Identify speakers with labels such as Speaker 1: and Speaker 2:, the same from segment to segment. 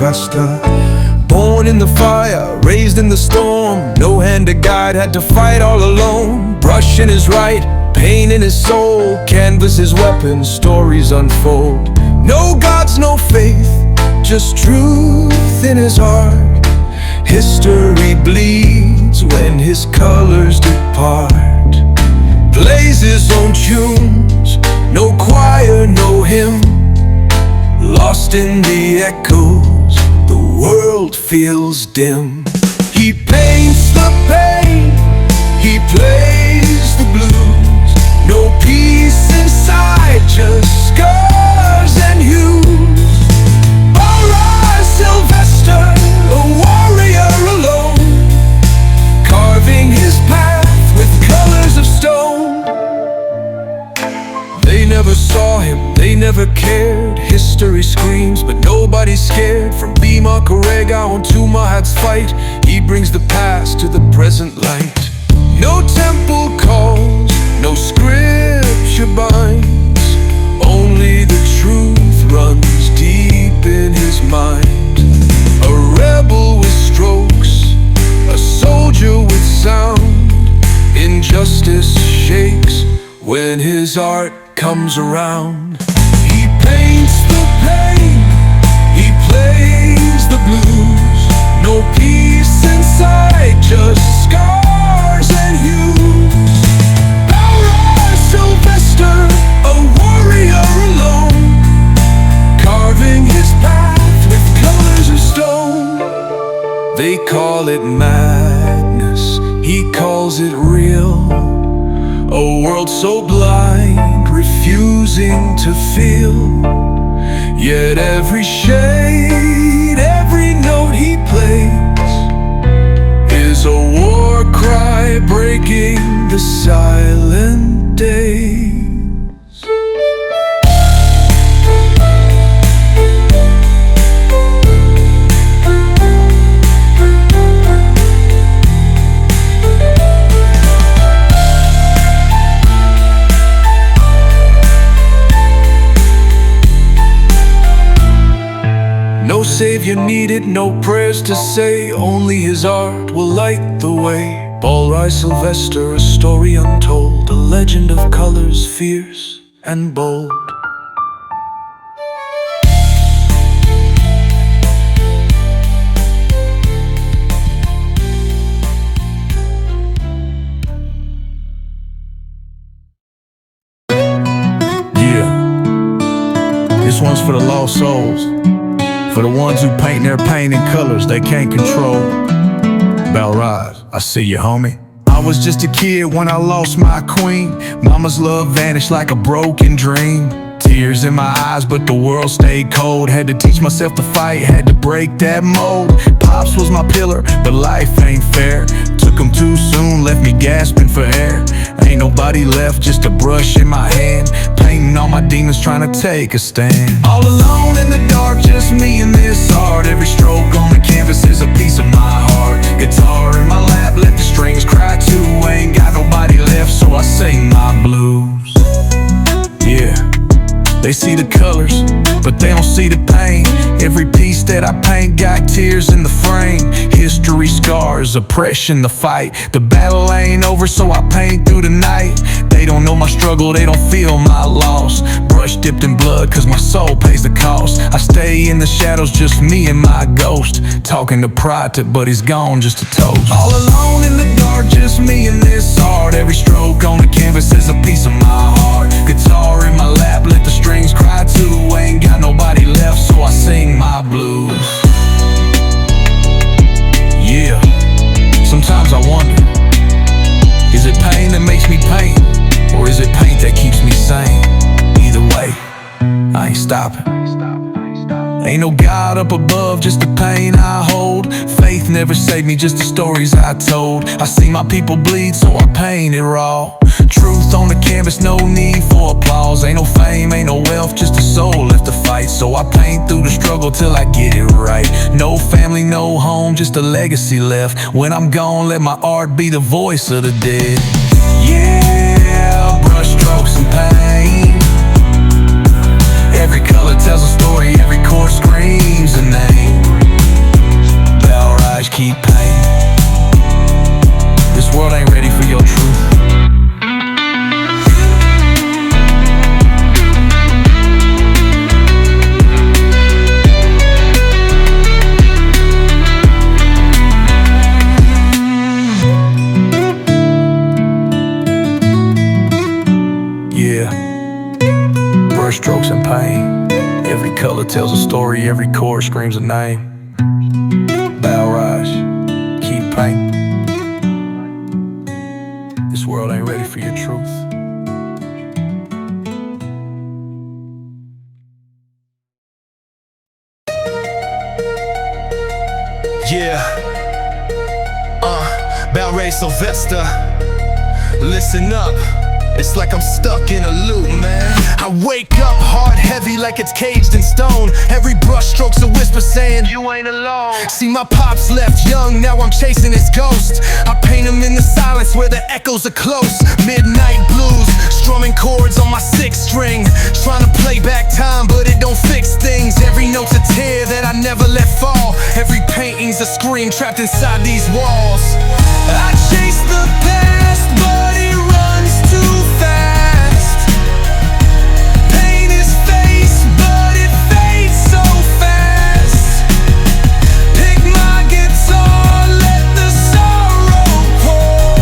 Speaker 1: Sylvester. Born in the fire, raised in the storm, no hand to guide, had to fight all alone. Brush in his right, pain in his soul, canvas his weapon, stories unfold. No gods, no faith, just truth in his heart. History bleeds when his colors depart. Plays his own tunes, no choir, no hymn. Lost in the echoes, the world feels dim. He paints the pain, he plays the blues. No peace inside, just scars and hues. Balraj Sylvester, a warrior alone, carving his path with colors of stone. They never saw him, they never cared. History screams, but nobody's scared. From Bhima Koregaon to Mahat's fight, he brings the past to the present light. No temple calls, no scripture binds, only the truth runs deep in his mind. A rebel with strokes, a soldier with sound. Injustice shakes when his art comes around. He paints the pain, he plays the blues. No peace inside, just scars and hues. Balraj Sylvester, a warrior alone, carving his path with colors of stone. They call it madness, he calls it real. A world so blind, refusing to feel. Yet every shade, every note he plays is a war cry breaking the silent days. No savior needed, no prayers to say, only his art will light the way. Balraj Sylvester, a story untold, a legend of colors fierce and bold. Yeah, this one's for the lost souls, for the ones who paint their pain in colors they can't control. Balraj, I see you, homie. I was just a kid when I lost my queen. Mama's love vanished like a broken dream. Tears in my eyes, but the world stayed cold. Had to teach myself to fight, had to break that mold. Pops was my pillar, but life ain't fair. Took him too soon, left me gasping for air. Ain't nobody left, just a brush in my hand, painting all my demons, trying to take a stand. All alone in the dark, just me and this art. Every stroke on the canvas is a piece of my heart. Guitar in my lap, let the strings cry too. Ain't got nobody left, so I sing my blues. Yeah, they see the colors, but they don't see the pain. Every piece that I paint got tears in the frame. History scars, oppression, the fight. The battle ain't over, so I paint through the night. They don't know my struggle, they don't feel my loss. Brush dipped in blood, cause my soul pays the cost. I stay in the shadows, just me and my ghost. Talking to pride, but he's gone, just a toast. All alone in the dark, just me and this art. Every stroke on the canvas is a piece of my heart. Guitar in my lap, let the strings cry too. Ain't got nobody left, so I sing my blues. Yeah, sometimes I wonder, is it pain that makes me paint, or is it paint that keeps me sane? Either way, I ain't stopping. Ain't no God up above, just the pain I hold. Faith never saved me, just the stories I told. I see my people bleed, so I paint it raw. Truth on the canvas, no need for applause. Ain't no fame, ain't no wealth, just a soul left to fight. So I paint through the struggle till I get it right. No family, no home, just a legacy left. When I'm gone, let my art be the voice of the dead. Yeah, brush strokes and pain. Every color tells a story, every chord screams a name. keep painting. This world ain't ready for your truth. Brush strokes and pain. Every color tells a story, every chord screams a name. Balraj, keep painting. This world ain't ready for your truth.
Speaker 2: Yeah, Balraj Sylvester, listen up. It's like I'm stuck in a loop, man. I wake up heart heavy like it's caged in stone. Every brush stroke's a whisper saying, you ain't alone. See, my pops left young, now I'm chasing his ghost. I paint him in the silence where the echoes are close. Midnight blues, strumming chords on my sixth string. Trying to play back time, but it don't fix things. Every note's a tear that I never let fall. Every painting's a scream trapped inside these walls. I chase the past, but it runs too fast. Paint his face, but it fades so fast. Pick my guitar, let the sorrow pour,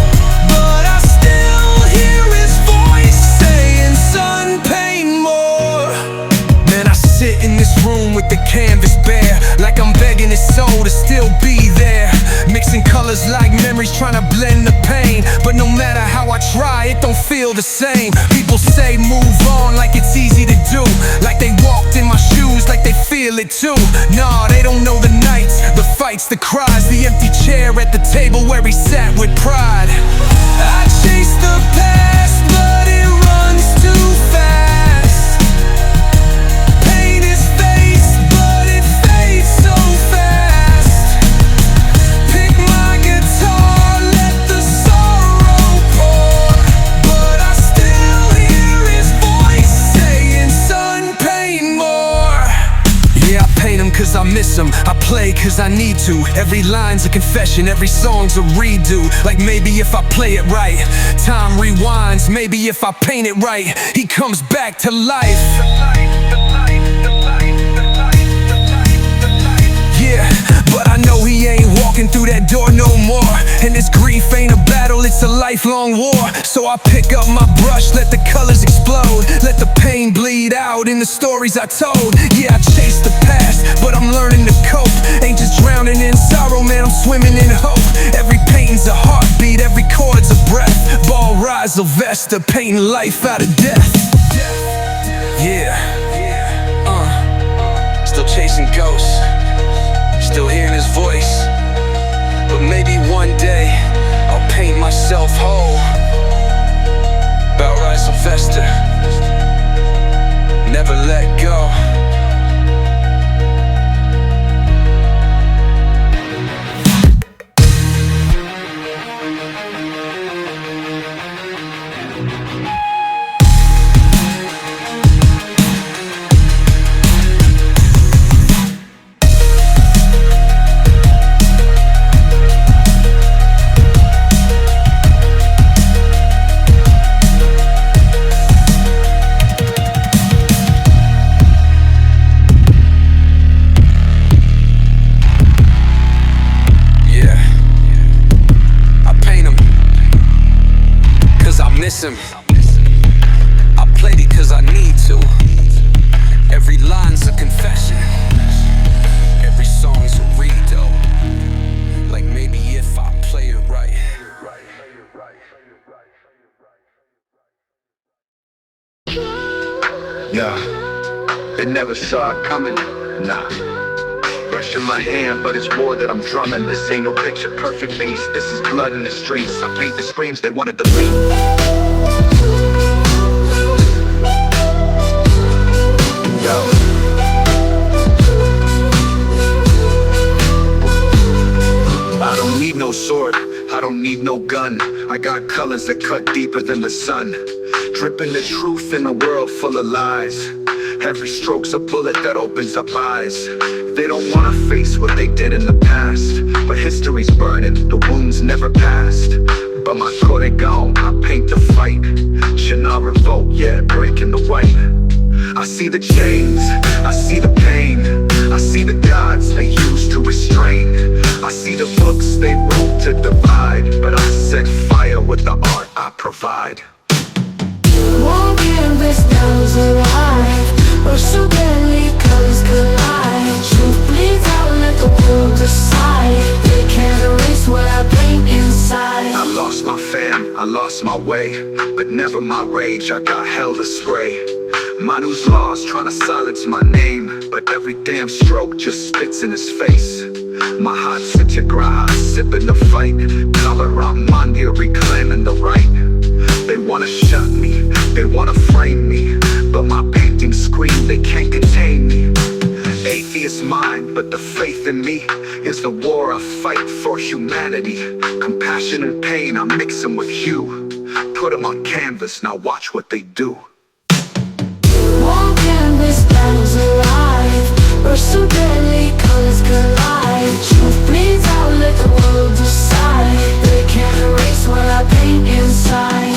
Speaker 2: but I still hear his voice saying, son, paint more. Man, I sit in this room with the canvas bare, like I'm begging his soul to still be there. Mixing colors like memories, trying to blend the pain. But no matter how I try, it don't feel the same. People say move on like it's easy to do, like they walked in my shoes, like they feel it too. Nah, they don't know the nights, the fights, the cries, the empty chair at the table where he sat with pride. I chase the past, but it runs too fast. Paint his face, but it fades so fast. Pick my guitar, let the sorrow pour, but I still hear his voice saying, son, paint more. Yeah, I paint him cause I miss him, I play cause I need to. Every line's a confession, every song's a redo. Like maybe if I play it right, time rewinds. Maybe if I paint it right, he comes back to life. Yeah, but I know he ain't walking through that door no more. And this grief ain't a battle, it's a lifelong war. So I pick up my brush, let the colors explode, let the pain bleed out in the stories I told. Yeah, I chase the past, but I'm learning to cope. Ain't just drowning in sorrow, man, I'm swimming in hope. Every painting's a heartbeat, every chord's a breath. Balraj Sylvester, painting life out of death. Yeah, still chasing ghosts, still hearing his voice. But maybe one day I'll paint myself whole. Balraj Sylvester, never let go. Him. I played it cause I need to. Every line's a confession, every song's a redo. Like maybe if I play it right.
Speaker 3: Yeah, they never saw it coming, nah. Brushing my hand, but it's more that I'm drumming. This ain't no picture perfect piece, this is blood in the streets. I paint the screams they wanted to leave. I don't need no sword, I don't need no gun. I got colors that cut deeper than the sun, dripping the truth in a world full of lies. Every stroke's a bullet that opens up eyes. They don't wanna face what they did in the past, but history's burning, the wounds never passed. But my corazón, I paint the fight. Should not revolt, yeah, breaking the white. I see the chains, I see the pain, I see the gods they used to restrain. I see the books they wrote to divide, but I set fire with the art I provide.
Speaker 4: Won't give this battles alive, or so deadly colors collide. Truth bleeds out, let the world decide. They can't erase what I paint inside.
Speaker 3: I lost my fam, I lost my way, but never my rage, I got hell to spray. Manu's lost, trying to silence my name, but every damn stroke just spits in his face. My heart satyagraha, sipping the fight. Color Ramandir, reclaiming the right. They wanna shut me, they wanna frame me, but my paintings scream they can't contain me. Atheist mind, but the faith in me is the war I fight for humanity. Compassion and pain, I mix them with hue. Put them on canvas, now watch what they do.
Speaker 4: Won't give this battles alive, or so deadly colors collide. Truth bleeds out, let the world decide. They can't erase what I paint inside.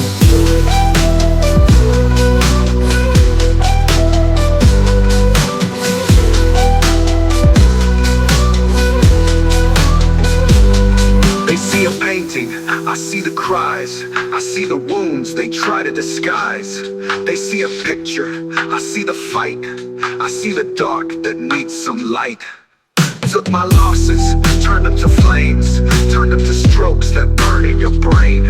Speaker 3: They see a painting, I see the cries, I see the wounds they try to disguise. They see a picture, I see the fight, I see the dark that needs some light. Took my losses, turned them to flames, turned them to strokes that burn in your brain.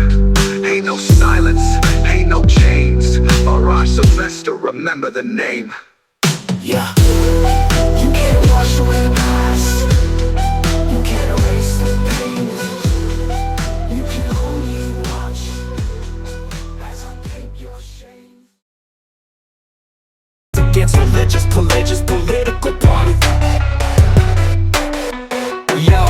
Speaker 3: Ain't no silence, ain't no chains. Barraj Sylvester, remember the name.
Speaker 4: Yeah, you can't wash away the past. You can't erase the pain. You can only watch as I paint your shame.
Speaker 2: Against religious, political party. Yo,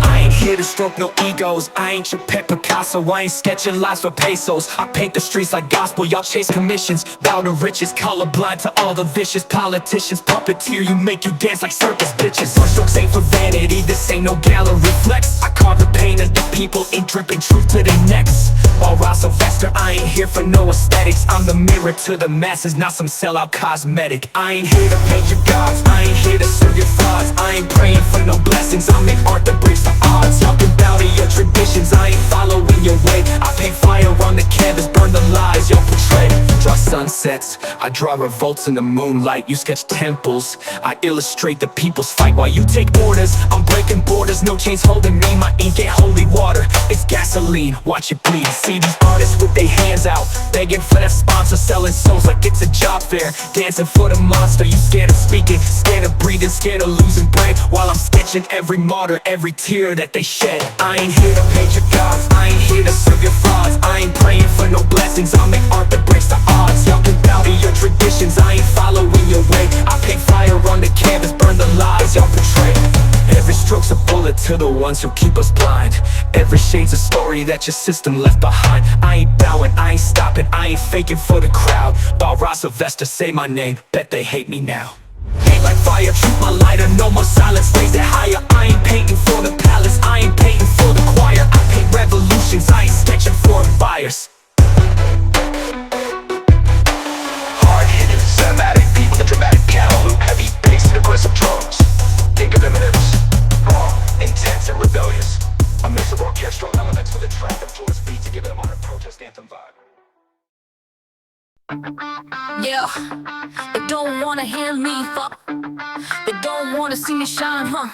Speaker 2: I ain't here to stroke no egos. I ain't your pet Picasso, I ain't sketching lives for pesos. I paint the streets like gospel, y'all chase commissions. Bow to riches, colorblind to all the vicious politicians. Puppeteer, you make you dance like circus bitches. My strokes ain't for vanity, this ain't no gallery flex. I carve the pain of the people, ink dripping truth to their necks. Balraj Sylvester, I ain't here for no aesthetics. I'm the mirror to the masses, not some sellout cosmetic. I ain't here to paint your gods, I ain't here to serve your frauds. I ain't praying for no blessings, I make art that breaks the odds. Y'all can bow to your traditions, I ain't following your way. I paint fire on the canvas, burn the lies y'all portray. Draw sunsets, I draw revolts in the moonlight. You sketch temples, I illustrate the people's fight. While you take orders, I'm breaking borders. No chains holding me, my ink ain't holy water. It's gasoline, watch it bleed. See these artists with their hands out, begging for that sponsor, selling souls like it's a job fair. Dancing for the monster, you scared of speaking, scared of breathing, scared of losing breath. While I'm sketching every martyr, every tear that they shed. I ain't here to paint your gods, I ain't here to serve your frauds. I ain't praying for no blessings, I make art that breaks the odds. Y'all can bow to your traditions, I ain't following your way. I paint fire on the canvas, burn the lies y'all portray. Every stroke's a bullet to the ones who keep us blind. Every shade's a story that your system left behind. I ain't bowing, I ain't stopping, I ain't faking for the crowd. Balraj Sylvester, say my name, bet they hate me now. Ain't like fire, shoot my lighter, no more silence, raise it higher. I ain't painting for the palace, I ain't painting for the choir. I paint revolutions, I ain't sketching for fires.
Speaker 3: Hard-hitting, cinematic beat with a dramatic piano loop, heavy bass and aggressive drums. Think of them as raw, intense and rebellious. A mix of orchestral elements with a track that floors beat to give it a modern protest anthem vibe.
Speaker 5: Yeah, they don't wanna hear me fuck. They don't wanna see me shine, huh?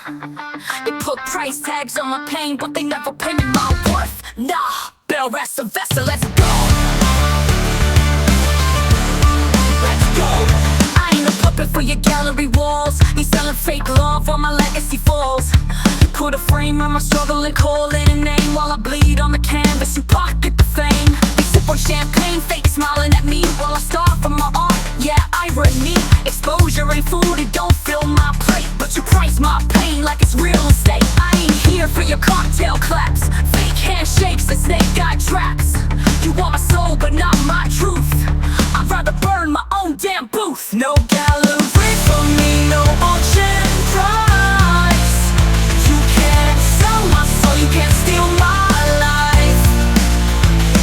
Speaker 5: They put price tags on my pain, but they never pay me my worth. Nah, Balraj Sylvester, let's go. Let's go. I ain't a puppet for your gallery walls. You selling fake love while my legacy falls. Put a frame on my struggle and call it a name. While I bleed on the canvas, you pocket the fame. They sip on champagne, fake smiling at me while I starve from my art. Yeah, irony. Exposure ain't food, it don't fill my plate, but you price my pain like it's real estate. I ain't here for your cocktail claps, fake handshakes and snake guy traps. You want my soul but not my truth. I'd rather burn my own damn booth. truth. No gallery for me, no auction price. You can't sell my soul, you can't steal my life.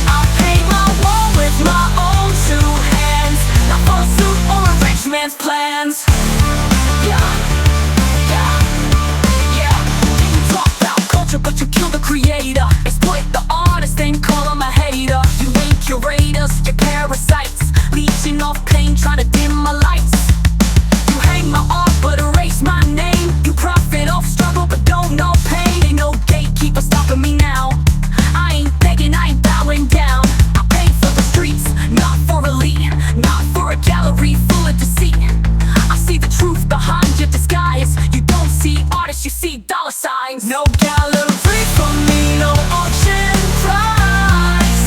Speaker 5: I'll paint my wall with my own two hands, not for a suit or a rich man's plans. Yeah, yeah, yeah. You talk about culture, but you kill the creator. Exploit the artist, then call him a hater. You ain't curators, you're parasites, leeching off pain, trying to dim my lights. You hang my art, but erase my name. You profit off struggle, but don't know pain. Ain't no gatekeeper stopping me now. I ain't begging, I ain't bowing down. I pay for the streets, not for elite, not for a gallery full of deceit. I see the truth behind your disguise. You don't see artists, you see dollar signs. No gallery for me, no auction price.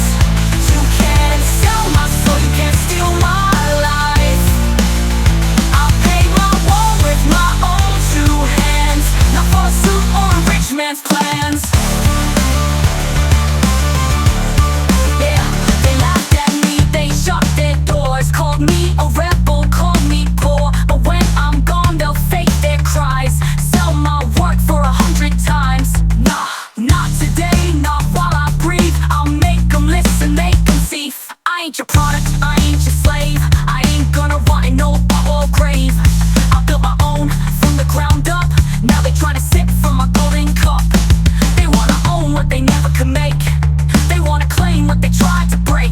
Speaker 5: You can't sell my soul, you can't steal my life. I'll paint my wall with my own two hands, not for a suit or a rich man's plans. Yeah, they laughed at me, they shut their doors, called me a rebel, called me poor. But when I'm gone, they'll fake their cries, sell my work for 100 times. Nah, not today, not while I breathe. I'll make them listen, make them see. I ain't your product, I ain't your slave. I ain't gonna rot in no bubble grave. I built my own from the ground up. Now they try to sip from my golden cup. They wanna own what they never could make. They wanna claim what they tried to break.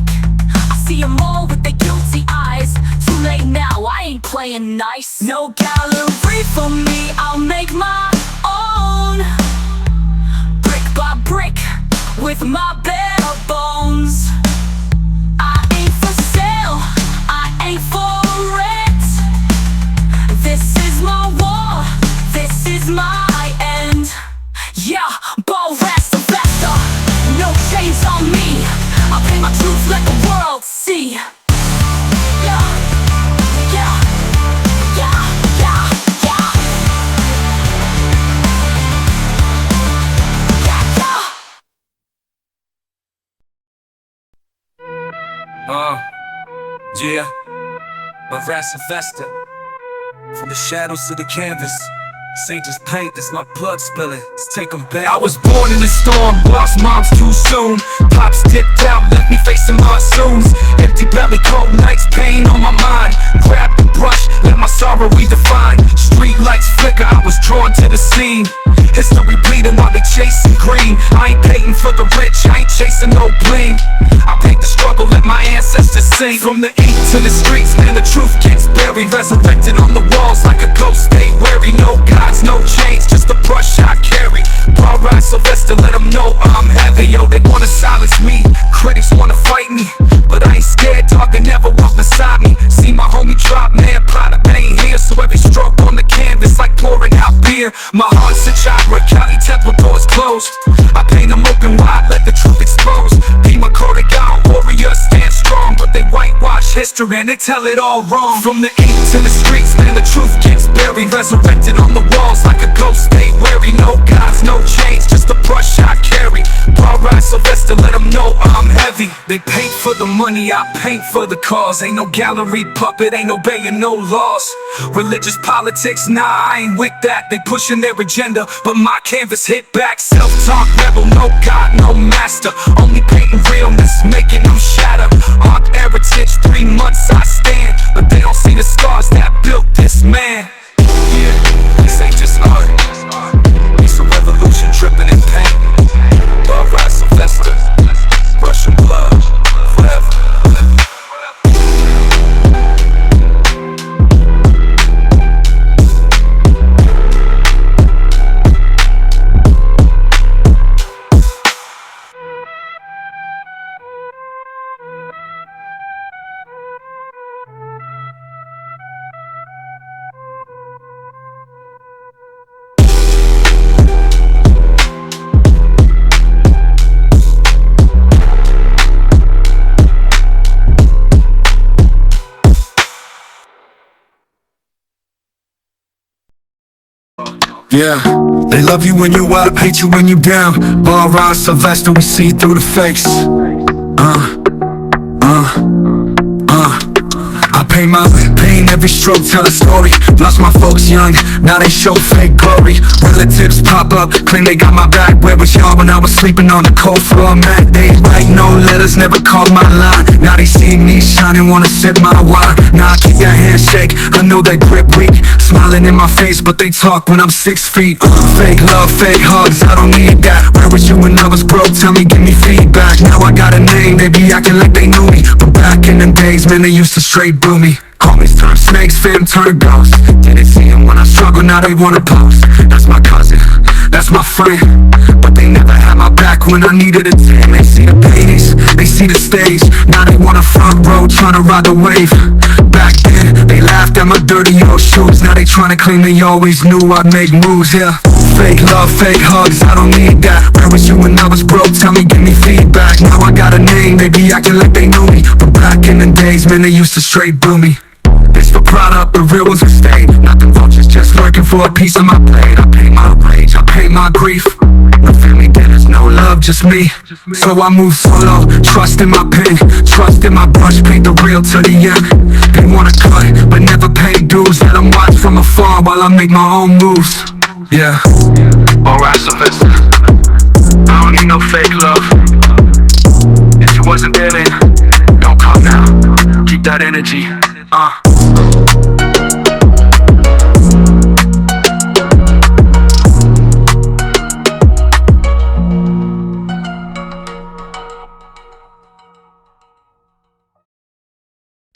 Speaker 5: I see them all with their guilty eyes. Too late now, I ain't playing nice. No gallery for me, I'll make my own. Brick by brick, with my bare bones. I ain't for sale, I ain't for rent. This is my war, this is my end. Yeah, Balraj Sylvester, no chains on me. I'll paint my truth, let the world see. Yeah, yeah, yeah, yeah, yeah. Yeah, yeah.
Speaker 2: Yeah, Balraj Sylvester. From the shadows to the canvas, this ain't just paint, this my blood spilling. Let's take 'em back. I was born in a storm, lost moms too soon. Pops dipped out, left me facing monsoons. Empty belly, cold nights, pain on my mind. Grab the brush, let my sorrow redefine. Street lights flicker, I was drawn to the scene. History bleeding while they chasing green. I ain't painting for the rich, I ain't chasing no bling. I paint the struggle, let my ancestors sing. From the ink to the streets, man, the truth gets buried. Resurrected on the walls like a ghost, stay wary. No gods, no chains, just the brush I carry. Balraj Sylvester, let them know I'm heavy. Yo, they wanna silence me, critics wanna fight me, but I ain't scared, dog, they never walk beside me. See my homie drop, man, plot of pain here. So every stroke on the canvas like pouring out beer. My heart's a chakra, Cali temple doors closed. I paint them open wide, let the truth expose. Pima Corrigan, warriors stand strong, but they whitewash history and they tell it all wrong. From the ink to the streets, man, the truth gets buried. Resurrected on the walls like a ghost, stay wary. No gods, no chains, just the brush I carry. Balraj Sylvester, let them know I'm heavy. They paint for the money, I paint for the cause. Ain't no gallery puppet, ain't obeying no laws. Religious politics, nah, I ain't with that. They pushing their agenda, but my canvas hit back. Self-talk rebel, no God, no master. Only painting realness, making them shatter. Art heritage, 3 months I stand, but they don't see the scars that built this man. Yeah, this ain't just art, it's a revolution dripping in pain. Balraj Sylvester, Russian blood, forever.
Speaker 1: Yeah, they love you when you up, hate you when you down. Balraj Sylvester, we see through the fakes. I
Speaker 6: pay my pain, every stroke tell a story. Lost my folks young, now they show fake glory. Relatives pop up, claim they got my back. Where was y'all when I was sleeping on the cold floor? Mad days, write no letters, never called my line. Now they see me shining, wanna sip my wine. Now I keep that handshake, I know they grip weak. Smiling in my face, but they talk when I'm 6 feet. Fake love, fake hugs, I don't need that. Where was you when I was broke? Tell me, give me feedback. Now I got a name, they be acting like they knew me. But back in them days, man, they used to straight boo me. Homies turn snakes, fam turn ghosts. Didn't see them when I struggle, now they wanna post. That's my cousin, that's my friend, but they never had my back when I needed a team. They see the paintings, they see the stage. Now they want a front row, tryna ride the wave. Back then, they laughed at my dirty old shoes. Now they tryna claim they always knew I'd make moves, yeah. Fake love, fake hugs, I don't need that. Where was you when I was broke? Tell me, give me feedback. Now I got a name, they be acting like they knew me. But back in the days, man, they used to straight boo me. It's for product, the real ones who stayed. Not the vultures just lurking for a piece of my plate. I pay my rage, I pay my grief. No family dinners, no love, just me. So I move solo, trust in my pen, trust in my brush, paint the real to the end. They wanna cut, but never pay dues. Let them watch from afar while I make my own moves. Yeah. Alright, Sylvester, I don't need no fake love. If you wasn't there then, don't come now. Keep that energy.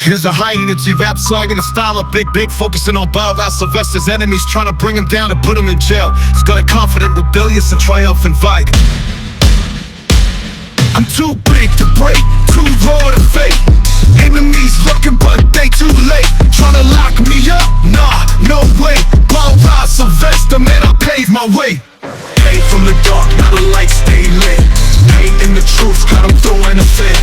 Speaker 2: Here's a high energy rap song in the style of Big, focusing on Balraj Sylvester's enemies, trying to bring him down and put him in jail. It's got a confident, rebellious, and triumphant vibe. I'm too big to break, too raw to fake. Enemies looking, but they too late. Tryna lock me up? Nah, no way. Balraj Sylvester, man, I paved my way. Came from the dark, now the light stay lit. Painting the truth, got them throwing a fit.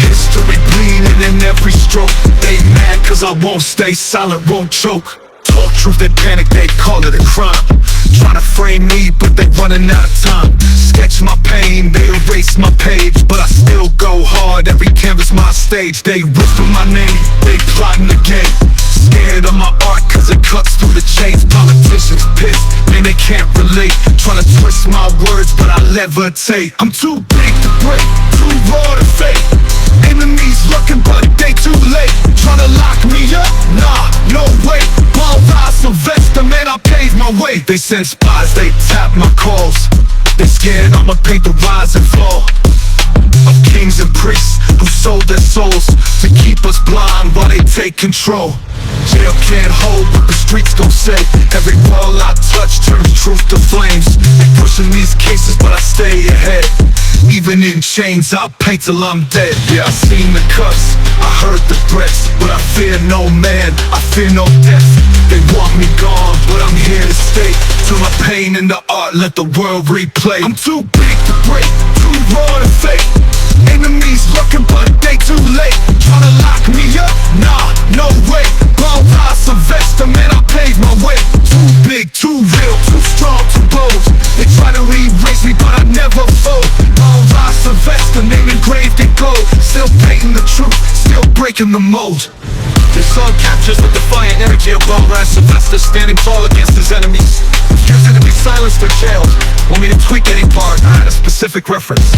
Speaker 2: History bleeding in every stroke. They mad cause I won't stay silent, won't choke. Talk truth, they panic, they call it a crime. Tryna frame me, but they running out of time. Sketch my pain, they erase my page, but I still go hard, every canvas my stage. They whisper my name, they plotting the game. Scared of my art cause it cuts through the chains. Politicians pissed, man, they can't relate. Tryna twist my words, but I levitate. I'm too big to break, too raw to fake. Enemies looking, but they too late. Tryna lock me up? Nah, no way. Balraj Sylvester, man, I paved my way. They send spies, they tap my calls. They scared I'ma paint the rise and fall of kings and priests who sold their souls to keep us blind while they take control. Jail can't hold what the streets gon' say. Every wall I touch turns truth to flames. They pushing these cases, but I stay ahead. Even in chains, I'll paint till I'm dead. Yeah, I seen the cuts, I heard the threats, but I fear no man, I fear no death. They want me gone, but I'm here to stay. Till my pain in the art, let the world replay. I'm too big to break, too raw to fake. Enemies looking, but they too late. Tryna lock me up? Nah, no way. Balraj Sylvester, man, I paved my way. Too big, too real, too strong, too bold. They try to erase me, but I never fold. Balraj Sylvester, name engraved in gold. Still painting the truth, still breaking the mold. This song captures the defiant energy of Balraj Sylvester, standing tall against his enemies. Refusing to be silenced or jailed. Want me to tweak any part? I had a specific reference.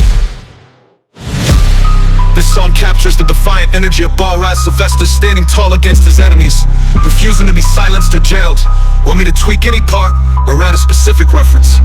Speaker 2: This song captures the defiant energy of Balraj Sylvester, standing tall against his enemies, refusing to be silenced or jailed. Want me to tweak any part or add a specific reference?